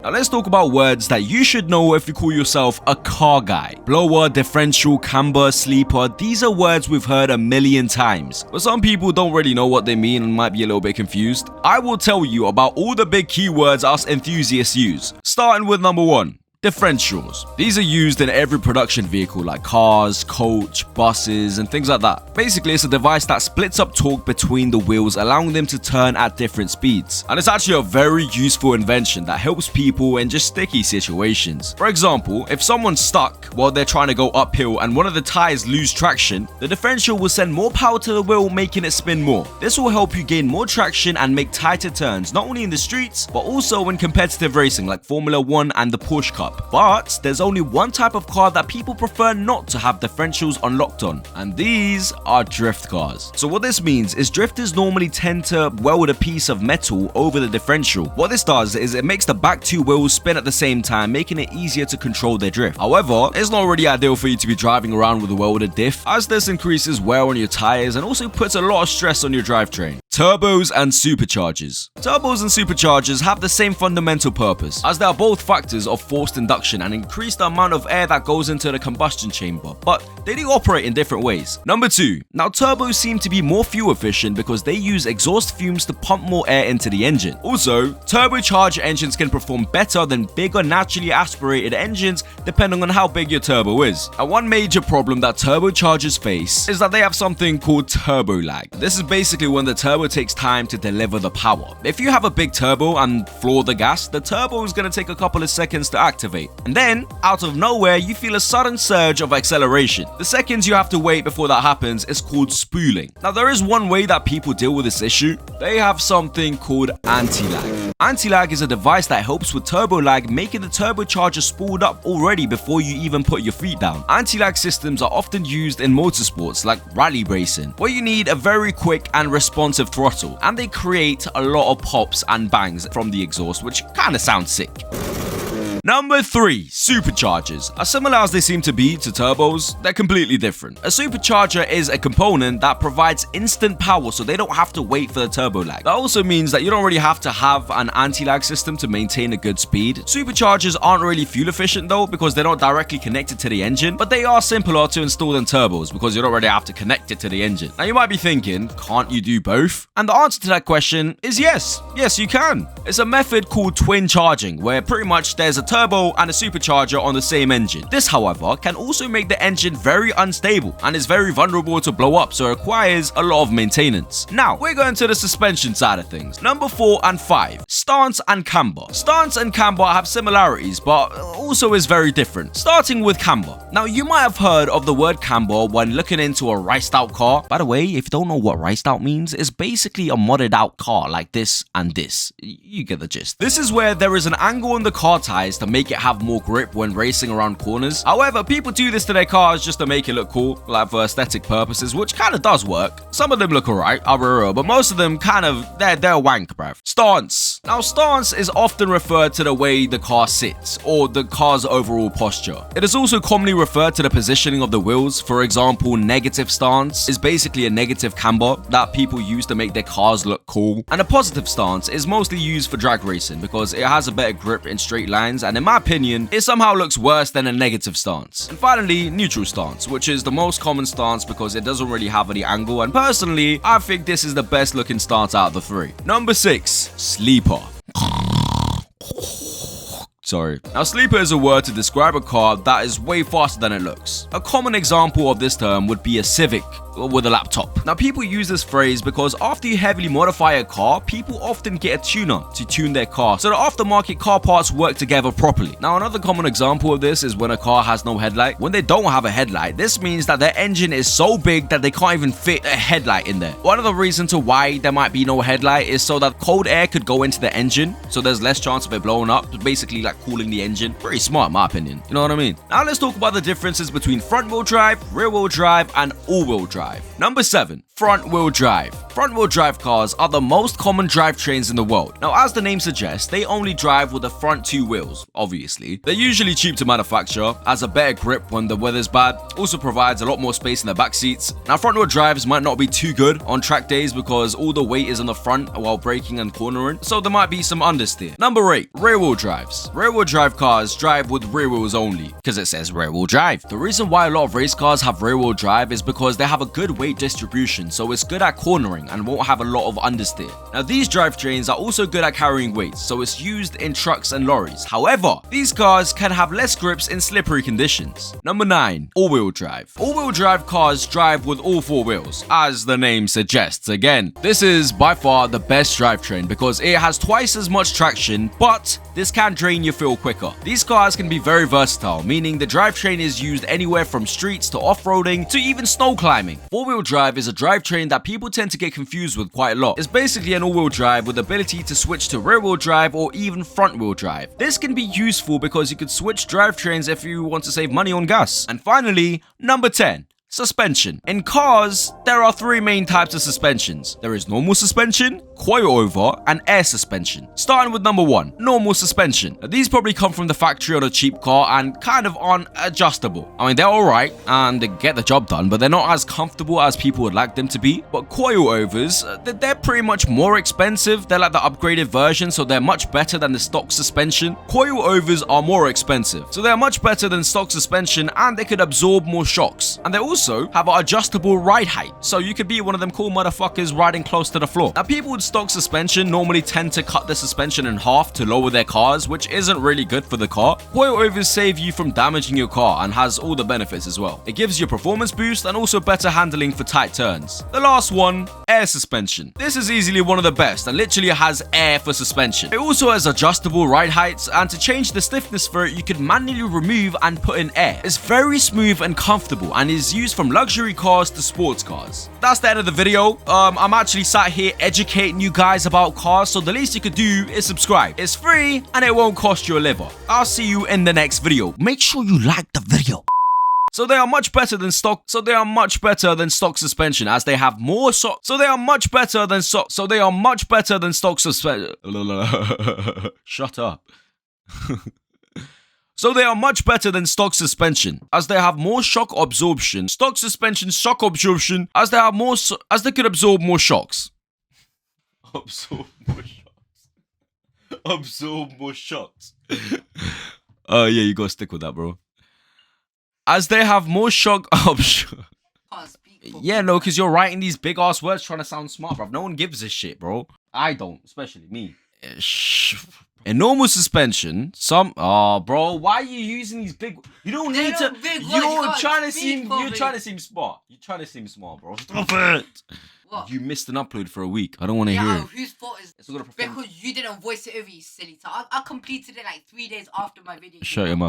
Now let's talk about words that you should know if you call yourself a car guy. Blower, differential, camber, sleeper, these are words we've heard a million times, but some people don't really know what they mean and might be a little bit confused. I will tell you about all the big keywords us enthusiasts use, starting with number 1. Differentials. These are used in every production vehicle like cars, coach, buses, and things like that. Basically, it's a device that splits up torque between the wheels, allowing them to turn at different speeds. And it's actually a very useful invention that helps people in just sticky situations. For example, if someone's stuck while they're trying to go uphill and one of the tires lose traction, the differential will send more power to the wheel, making it spin more. This will help you gain more traction and make tighter turns, not only in the streets, but also in competitive racing like Formula 1 and the Porsche Cup. But there's only one type of car that people prefer not to have differentials unlocked on, and these are drift cars. So what this means is drifters normally tend to weld a piece of metal over the differential. What this does is it makes the back two wheels spin at the same time, making it easier to control their drift. However, it's not really ideal for you to be driving around with a welded diff, as this increases wear on your tires and also puts a lot of stress on your drivetrain. Turbos and superchargers. Turbos and superchargers have the same fundamental purpose, as they are both factors of forced induction and increase the amount of air that goes into the combustion chamber, but they do operate in different ways. Number 2. Now turbos seem to be more fuel efficient because they use exhaust fumes to pump more air into the engine. Also, turbocharged engines can perform better than bigger naturally aspirated engines depending on how big your turbo is. And one major problem that turbochargers face is that they have something called turbo lag. This is basically when the turbo takes time to deliver the power. If you have a big turbo and floor the gas, the turbo is going to take a couple of seconds to activate. And then, out of nowhere, you feel a sudden surge of acceleration. The seconds you have to wait before that happens is called spooling. Now, there is one way that people deal with this issue. They have something called anti-lag. Anti-lag is a device that helps with turbo lag, making the turbocharger spooled up already before you even put your feet down. Anti-lag systems are often used in motorsports like rally racing, where you need a very quick and responsive throttle, and they create a lot of pops and bangs from the exhaust, which kind of sounds sick. Number 3. Superchargers. As similar as they seem to be to turbos, they're completely different. A supercharger is a component that provides instant power, so they don't have to wait for the turbo lag. That also means that you don't really have to have an anti-lag system to maintain a good speed. Superchargers aren't really fuel efficient though, because they're not directly connected to the engine, but they are simpler to install than turbos because you don't really have to connect it to the engine. Now you might be thinking, can't you do both? And the answer to that question is yes. Yes, you can. It's a method called twin charging, where pretty much there's a turbo and a supercharger on the same engine. This, however, can also make the engine very unstable and is very vulnerable to blow up, so it requires a lot of maintenance. Now, we're going to the suspension side of things. Number 4 and 5. Stance and camber. Stance and camber have similarities, but also is very different. Starting with camber. Now, you might have heard of the word camber when looking into a riced out car. By the way, if you don't know what riced out means, it's basically a modded out car like this and this. You get the gist. This is where there is an angle on the car tires to make it have more grip when racing around corners. However, people do this to their cars just to make it look cool, like for aesthetic purposes, which kind of does work. Some of them look alright, but most of them kind of, they're wank, bruv. Stance. Now, stance is often referred to the way the car sits, or the car's overall posture. It is also commonly referred to the positioning of the wheels. For example, negative stance is basically a negative camber that people use to make their cars look cool. And a positive stance is mostly used for drag racing because it has a better grip in straight lines, and in my opinion, it somehow looks worse than a negative stance. And finally, neutral stance, which is the most common stance because it doesn't really have any angle, and personally, I think this is the best looking stance out of the 3. Number 6. Sleeper. Sorry. Now, sleeper is a word to describe a car that is way faster than it looks. A common example of this term would be a Civic with a laptop. Now, people use this phrase because after you heavily modify a car, people often get a tuner to tune their car so the aftermarket car parts work together properly. Now, another common example of this is when a car has no headlight. When they don't have a headlight, this means that their engine is so big that they can't even fit a headlight in there. One of the reasons to why there might be no headlight is so that cold air could go into the engine, so there's less chance of it blowing up, basically like cooling the engine. Pretty smart in my opinion, you know what I mean? Now let's talk about the differences between front wheel drive, rear wheel drive, and all wheel drive. Number 7. Front-wheel drive. Front-wheel drive cars are the most common drivetrains in the world. Now, as the name suggests, they only drive with the front two wheels, obviously. They're usually cheap to manufacture, has a better grip when the weather's bad, also provides a lot more space in the back seats. Now, front-wheel drives might not be too good on track days because all the weight is on the front while braking and cornering, so there might be some understeer. Number 8, rear-wheel drives. Rear-wheel drive cars drive with rear wheels only, because it says rear-wheel drive. The reason why a lot of race cars have rear-wheel drive is because they have a good weight distribution, so it's good at cornering and won't have a lot of understeer. Now, these drivetrains are also good at carrying weights, so it's used in trucks and lorries. However, these cars can have less grips in slippery conditions. Number 9, all-wheel drive. All-wheel drive cars drive with all 4 wheels, as the name suggests. Again, this is by far the best drivetrain because it has twice as much traction, but this can drain your fuel quicker. These cars can be very versatile, meaning the drivetrain is used anywhere from streets to off-roading to even snow climbing. Four-wheel drive is a drivetrain that people tend to get confused with quite a lot. It's basically an all-wheel drive with the ability to switch to rear-wheel drive or even front-wheel drive. This can be useful because you could switch drivetrains if you want to save money on gas. And finally, number 10. Suspension. In cars, there are 3 main types of suspensions. There is normal suspension, coilover, and air suspension. Starting with number 1, normal suspension. Now, these probably come from the factory on a cheap car and kind of aren't adjustable. I mean, they're alright and they get the job done, but they're not as comfortable as people would like them to be. But coilovers, they're pretty much more expensive. They're like the upgraded version, so they're much better than the stock suspension. Coilovers are more expensive, so they're much better than stock suspension and they could absorb more shocks. And they also have an adjustable ride height, so you could be one of them cool motherfuckers riding close to the floor. Now, people with stock suspension normally tend to cut the suspension in half to lower their cars, which isn't really good for the car. Coilovers save you from damaging your car and has all the benefits as well. It gives you a performance boost and also better handling for tight turns. The last one, air suspension. This is easily one of the best and literally has air for suspension. It also has adjustable ride heights, and to change the stiffness for it, you could manually remove and put in air. It's very smooth and comfortable and is used from luxury cars to sports cars. That's the end of the video. I'm actually sat here educating you guys about cars, so the least you could do is subscribe. It's free and it won't cost you a liver. I'll see you in the next video. Make sure you like the video. So they are much better than stock. Suspension, as they have more stock. So they are much better than stock suspension. Shut up. So they are much better than stock suspension, as they have more shock absorption. Stock suspension shock absorption, as they could absorb more shocks. Absorb more shocks. Oh yeah, you gotta stick with that, bro. As they have more shock absorption. Yeah, no, because you're writing these big ass words trying to sound smart, bro. No one gives a shit, bro. I don't, especially me. In normal suspension, bro, why are you using these big? You don't need to. You're trying to seem smart. You're trying to seem smart, bro. Stop it. What? You missed an upload for a week. I don't want to hear it. Whose fault is it? Because you didn't voice it over, you silly. So I completed it like 3 days after my video. Shut your mouth.